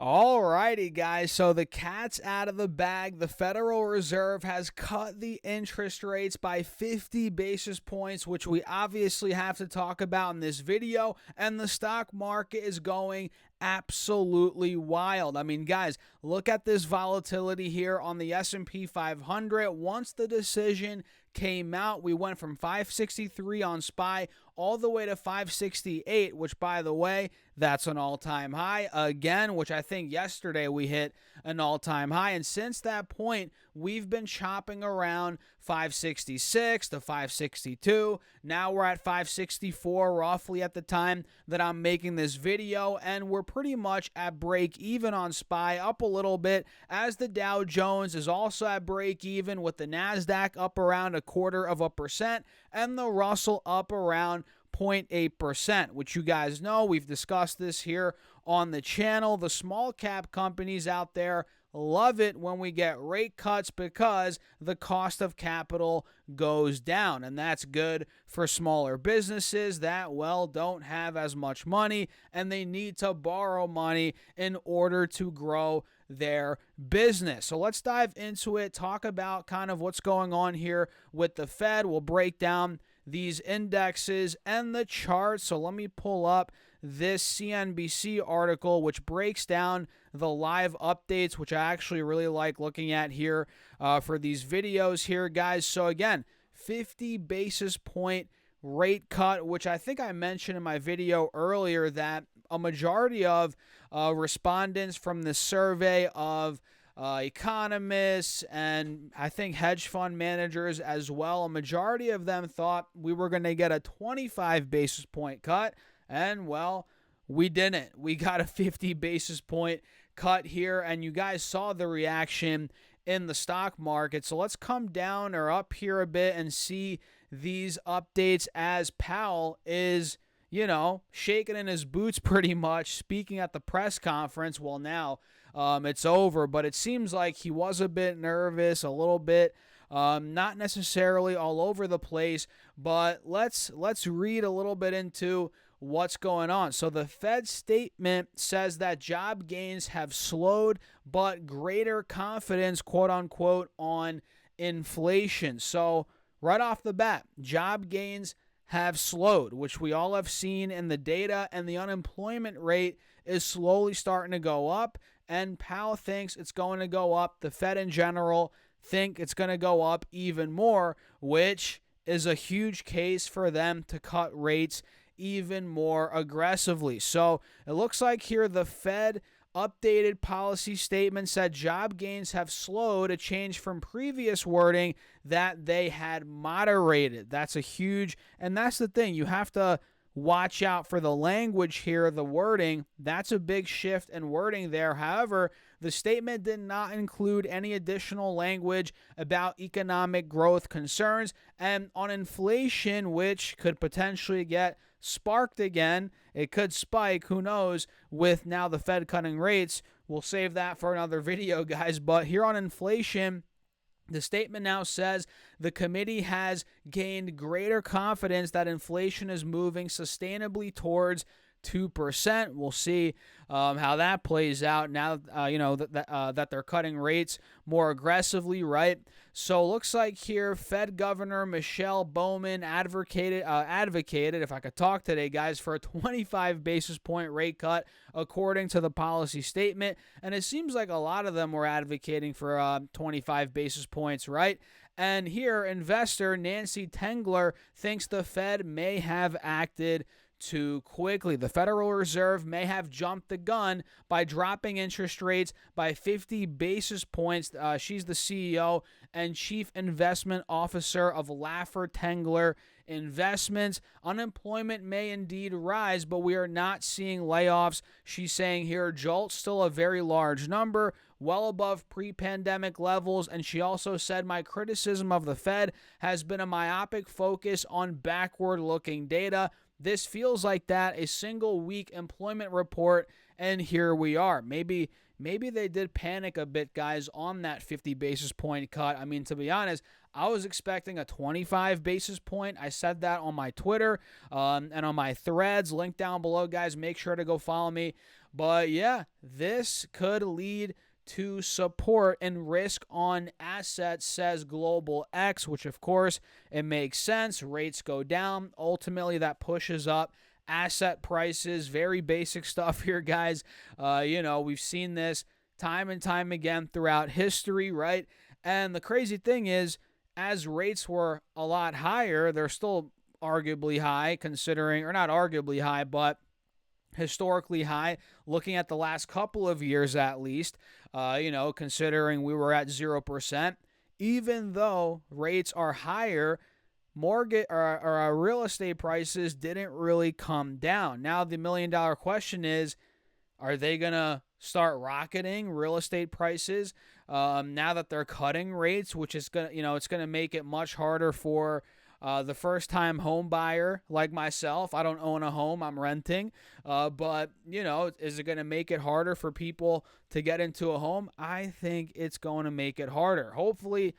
Alrighty, guys. So the cat's out of the bag. The Federal Reserve has cut the interest rates by 50 basis points, which we obviously have to talk about in this video. And the stock market is going absolutely wild. I mean, guys, look at this volatility here on the S&P 500. Once the decision came out, we went from 563 on SPY all the way to 568, which, by the way, that's an all-time high again, which I think yesterday we hit an all-time high. And since that point, we've been chopping around 566 to 562. Now we're at 564 roughly at the time that I'm making this video, and we're pretty much at break even on SPY, up a little bit, as the Dow Jones is also at break even, with the NASDAQ up around 0.25% and the Russell up around 0.8%, which you guys know, we've discussed this here on the channel. The small cap companies out there love it when we get rate cuts because the cost of capital goes down, and that's good for smaller businesses that, well, don't have as much money and they need to borrow money in order to grow their business. So let's dive into it, talk about kind of what's going on here with the Fed. We'll break down these indexes and the charts. So let me pull up this CNBC article, which breaks down the live updates, which I actually really like looking at here for these videos here, guys. So again, 50 basis point rate cut, which I think I mentioned in my video earlier that a majority of respondents from the survey of economists and I think hedge fund managers as well, a majority of them thought we were going to get a 25 basis point cut, and well, we didn't. We got a 50 basis point cut here, and you guys saw the reaction in the stock market. So let's come down or up here a bit and see these updates as Powell is, shaking in his boots pretty much, speaking at the press conference. Well, now it's over, but it seems like he was a bit nervous, a little bit, not necessarily all over the place, but let's read a little bit into what's going on. So the Fed statement says that job gains have slowed, but greater confidence, quote unquote, on inflation. So right off the bat, job gains have slowed, which we all have seen in the data, and the unemployment rate is slowly starting to go up, and Powell thinks it's going to go up. The Fed in general think it's going to go up even more, which is a huge case for them to cut rates even more aggressively. So it looks like here the Fed updated policy statement said job gains have slowed, a change from previous wording that they had moderated. That's a huge, and that's the thing, you have to watch out for the language here, the wording. That's a big shift in wording there. However, the statement did not include any additional language about economic growth concerns and on inflation, which could potentially get sparked again. It could spike, who knows, with now the Fed cutting rates. We'll save that for another video, guys. But here on inflation, the statement now says the committee has gained greater confidence that inflation is moving sustainably towards 2%. We'll see how that plays out now, that they're cutting rates more aggressively, right? So looks like here Fed Governor Michelle Bowman advocated, if I could talk today, guys, for a 25 basis point rate cut according to the policy statement. And it seems like a lot of them were advocating for 25 basis points, right? And here, investor Nancy Tengler thinks the Fed may have acted too quickly. The Federal Reserve may have jumped the gun by dropping interest rates by 50 basis points. She's the CEO and Chief Investment Officer of Laffer Tengler Investments. Unemployment may indeed rise, but we are not seeing layoffs. She's saying here, JOLT's still a very large number, well above pre-pandemic levels. And she also said, my criticism of the Fed has been a myopic focus on backward-looking data. This feels like that, a single week employment report And here we are. Maybe they did panic a bit, guys, on that 50 basis point cut. I mean, to be honest, I was expecting a 25 basis point. I said that on my Twitter and on my threads. Link down below, guys. Make sure to go follow me. But yeah, this could lead to support and risk on assets, says Global X, which of course it makes sense. Rates go down. Ultimately, that pushes up asset prices. Very basic stuff here, guys. We've seen this time and time again throughout history, right? And the crazy thing is, as rates were a lot higher, they're still arguably high, considering, or not arguably high, but historically high, looking at the last couple of years at least, considering we were at 0%. Even though rates are higher, mortgage or real estate prices didn't really come down. Now the $1 million question is, are they going to start rocketing real estate prices now that they're cutting rates, which is going to, it's going to make it much harder for the first-time home buyer like myself. I don't own a home. I'm renting. But, is it going to make it harder for people to get into a home? I think it's going to make it harder. Hopefully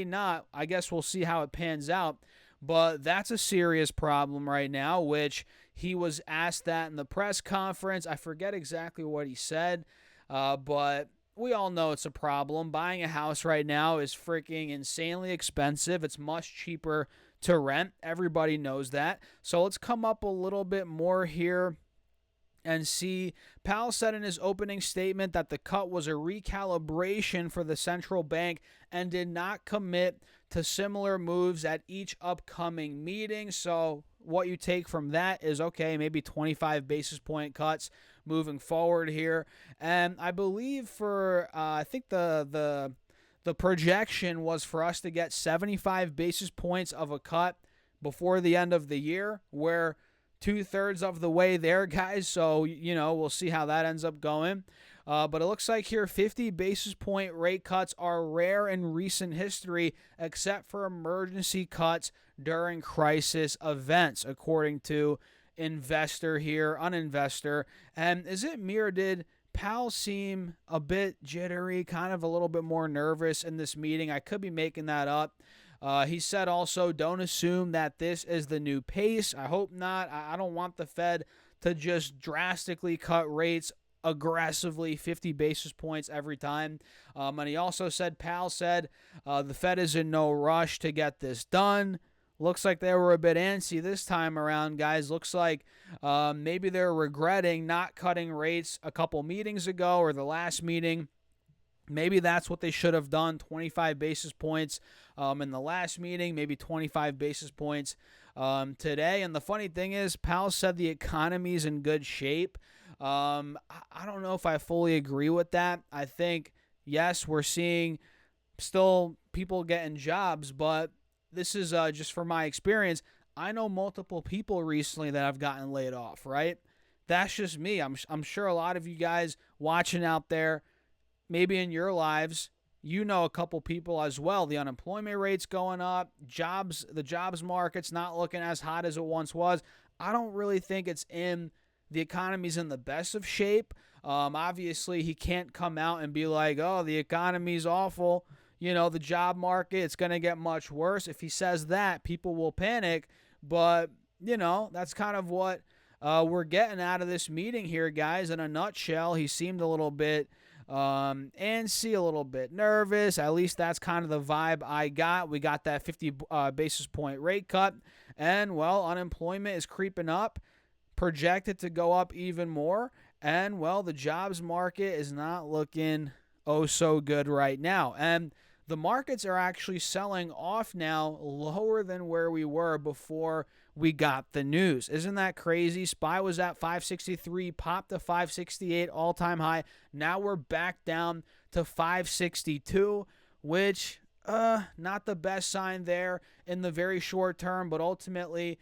not. I guess we'll see how it pans out. But that's a serious problem right now, which he was asked that in the press conference. I forget exactly what he said, but we all know it's a problem. Buying a house right now is freaking insanely expensive. It's much cheaper to rent. Everybody knows that. So let's come up a little bit more here and see. Powell said in his opening statement that the cut was a recalibration for the central bank and did not commit to similar moves at each upcoming meeting. So what you take from that is, okay, maybe 25 basis point cuts moving forward here. And I believe I think the projection was for us to get 75 basis points of a cut before the end of the year. We're 2/3 of the way there, guys. So, we'll see how that ends up going. But it looks like here 50 basis point rate cuts are rare in recent history, except for emergency cuts during crisis events, according to Uninvestor. And is it me, or did Powell seem a bit jittery, kind of a little bit more nervous in this meeting? I could be making that up. He said also, don't assume that this is the new pace. I hope not. I don't want the Fed to just drastically cut rates aggressively, 50 basis points every time. And he also said, Powell said, the Fed is in no rush to get this done. Looks like they were a bit antsy this time around, guys. Looks like maybe they're regretting not cutting rates a couple meetings ago or the last meeting. Maybe that's what they should have done, 25 basis points in the last meeting, maybe 25 basis points today. And the funny thing is, Powell said the economy's in good shape. I don't know if I fully agree with that. I think, yes, we're seeing still people getting jobs, but this is just from my experience. I know multiple people recently that have gotten laid off, right? That's just me. I'm sure a lot of you guys watching out there, maybe in your lives, a couple people as well. The unemployment rate's going up. The jobs market's not looking as hot as it once was. I don't really think the economy's in the best of shape. Obviously, he can't come out and be like, oh, the economy's awful. The job market, it's going to get much worse. If he says that, people will panic. But, that's kind of what we're getting out of this meeting here, guys. In a nutshell, he seemed a little bit antsy, a little bit nervous. At least that's kind of the vibe I got. We got that 50 basis point rate cut. And, unemployment is creeping up, projected to go up even more. And, the jobs market is not looking so good right now. And the markets are actually selling off now lower than where we were before we got the news. Isn't that crazy? SPY was at 563, popped to 568, all-time high. Now we're back down to 562, which not the best sign there in the very short term, but ultimately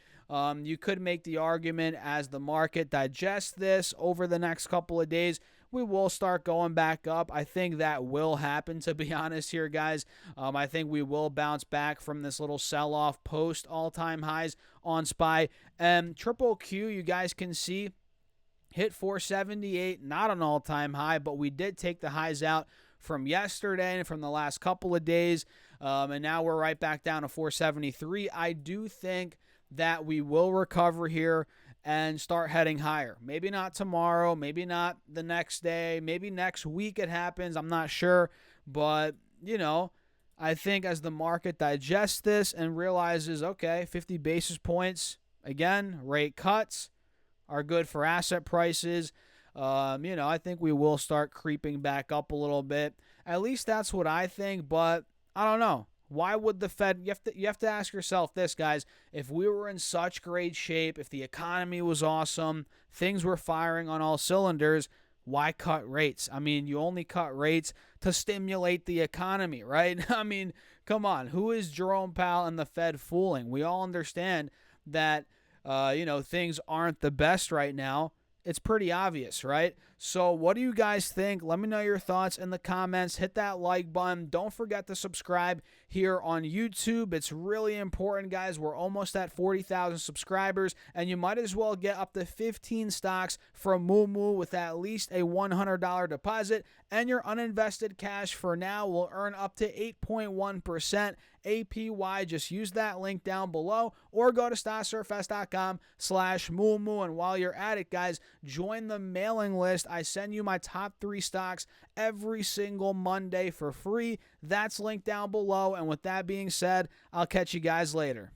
you could make the argument as the market digests this over the next couple of days, we will start going back up. I think that will happen, to be honest here, guys. I think we will bounce back from this little sell-off post all-time highs on SPY. And Triple Q, you guys can see, hit 478, not an all-time high, but we did take the highs out from yesterday and from the last couple of days, and now we're right back down to 473. I do think that we will recover here and start heading higher. Maybe not tomorrow, maybe not the next day, maybe next week it happens. I'm not sure, but, I think as the market digests this and realizes, okay, 50 basis points, again, rate cuts are good for asset prices. I think we will start creeping back up a little bit. At least that's what I think, but I don't know. Why would the Fed, you have to ask yourself this, guys, if we were in such great shape, if the economy was awesome, things were firing on all cylinders, why cut rates? I mean, you only cut rates to stimulate the economy, right? I mean, come on, who is Jerome Powell and the Fed fooling? We all understand that, things aren't the best right now. It's pretty obvious, right? So what do you guys think? Let me know your thoughts in the comments. Hit that like button. Don't forget to subscribe here on YouTube. It's really important, guys. We're almost at 40,000 subscribers, and you might as well get up to 15 stocks from Moo with at least a $100 deposit, and your uninvested cash for now will earn up to 8.1% APY. Just use that link down below or go to stocksurfest.com/moo. And while you're at it, guys, join the mailing list. I send you my top 3 stocks every single Monday for free. That's linked down below. And with that being said, I'll catch you guys later.